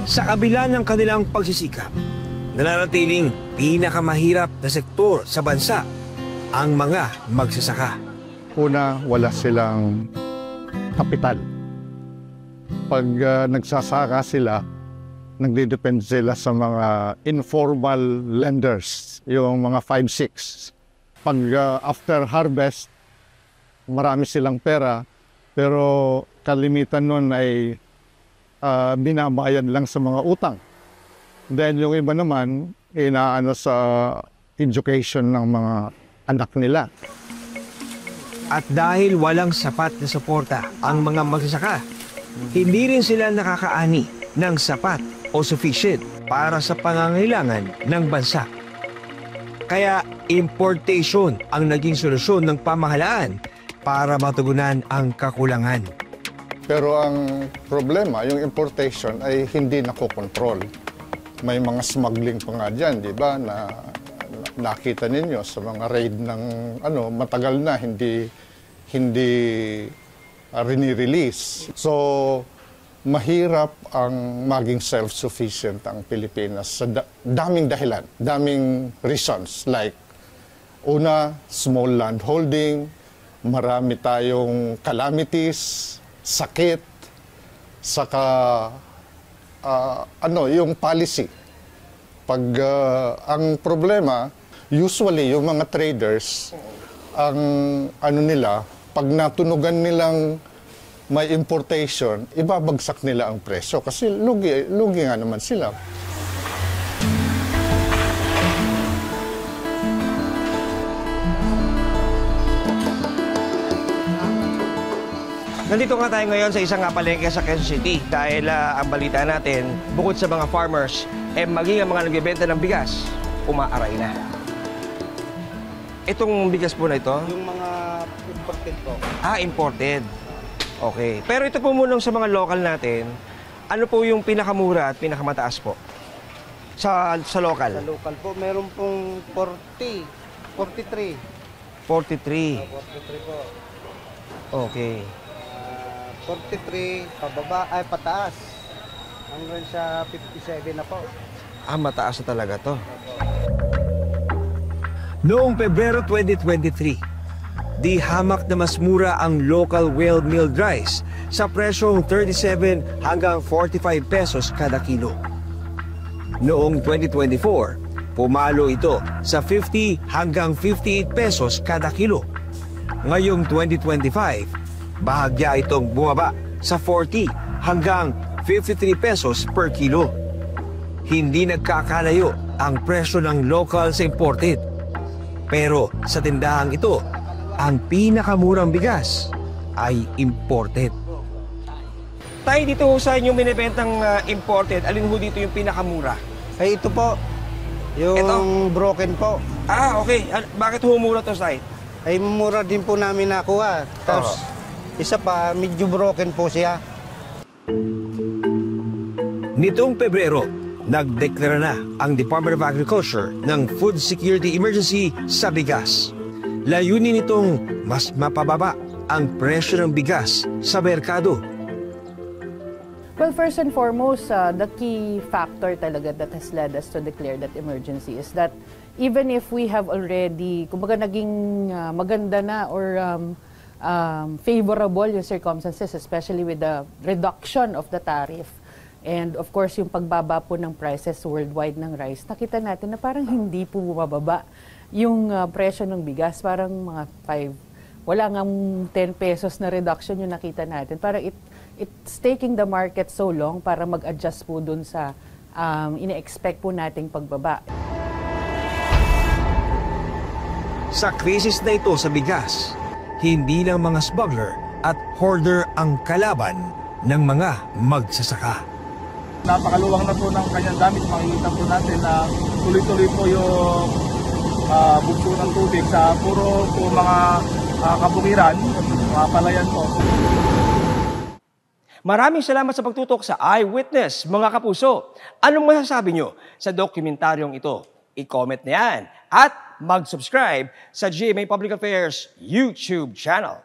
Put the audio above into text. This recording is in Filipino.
Sa kabila ng kanilang pagsisikap, nananatiling pinakamahirap na sektor sa bansa ang mga magsasaka. Una, wala silang kapital. Pag nagsasaka sila, nagdidepend sila sa mga informal lenders, yung mga 5-6. Pag after harvest, marami silang pera, pero kalimitan nun ay binabayad lang sa mga utang. Then yung iba naman, inaano sa education ng mga anak nila. At dahil walang sapat na suporta ang mga magsasaka, hindi rin sila nakakaani ng sapat o sufficient para sa pangangailangan ng bansa. Kaya importation ang naging solusyon ng pamahalaan para matugunan ang kakulangan. Pero ang problema, yung importation ay hindi nakokontrol. May mga smuggling pa nga dyan, di ba, na nakita ninyo sa mga raid ng matagal na hindi rini-release. So, mahirap ang maging self-sufficient ang Pilipinas sa daming dahilan, daming reasons. Like, una, small land holding, marami tayong calamities, sakit, saka yung policy. Pag ang problema, usually yung mga traders, ang nila, pag natunugan nilang may importation, ibabagsak nila ang presyo kasi lugi nga naman sila. Nandito nga tayo ngayon sa isang palengke sa Quezon City dahil ang balita natin, bukod sa mga farmers, maging ang mga nagbebenta ng bigas, umaaray na. Itong bigas po na ito? Yung mga imported po. Ah, imported. Okay. Pero ito po muna sa mga local natin, ano po yung pinakamura at pinakamataas po? Sa local? Sa local po, meron pong 43. 43. 43 po. Okay. 43, pataas. Hanggang sa 57 na po. Ah, mataas na talaga to. Noong Pebrero 2023, di hamak na mas mura ang local well milled rice sa presyong 37 hanggang 45 pesos kada kilo. Noong 2024, pumalo ito sa 50 hanggang 58 pesos kada kilo. Ngayong 2025, bahagya itong bumaba sa 40 hanggang 53 pesos per kilo. Hindi nagkakalayo ang presyo ng local sa imported. Pero sa tindahang ito, ang pinakamurang bigas ay imported. Tayo dito sa inyong binibentang imported, alin ho dito yung pinakamura? Ay, ito po. Yung ito? Broken po. Ah, okay. Bakit humura to, Tay? Ay, mura din po namin nakuha. Tapos, isa pa, medyo broken po siya. Nitong Pebrero, nagdeklara na ang Department of Agriculture ng Food Security Emergency sa bigas. Layunin nitong mas mapababa ang presyo ng bigas sa merkado. Well, first and foremost, the key factor talaga that has led us to declare that emergency is that even if we have already, kumbaga naging maganda na or favorable yung circumstances, especially with the reduction of the tariff. And of course, yung pagbaba po ng prices worldwide ng rice, nakita natin na parang hindi po bumababa yung presyo ng bigas. Parang mga 5, wala nga 10 pesos na reduction yung nakita natin. Parang it's taking the market so long para mag-adjust po dun sa ine-expect po nating pagbaba. Sa krisis na ito sa bigas, hindi lang mga smuggler at hoarder ang kalaban ng mga magsasaka. Napakaluwang na po ng kanyang gamit. Makikita po natin na tuloy-tuloy po yung bugso ng tubig sa puro po mga kabukiran, mga palayan po. Maraming salamat sa pagtutok sa Eyewitness, mga kapuso. Anong masasabi nyo sa dokumentaryong ito? I-comment na yan at mag-subscribe sa GMA Public Affairs YouTube channel.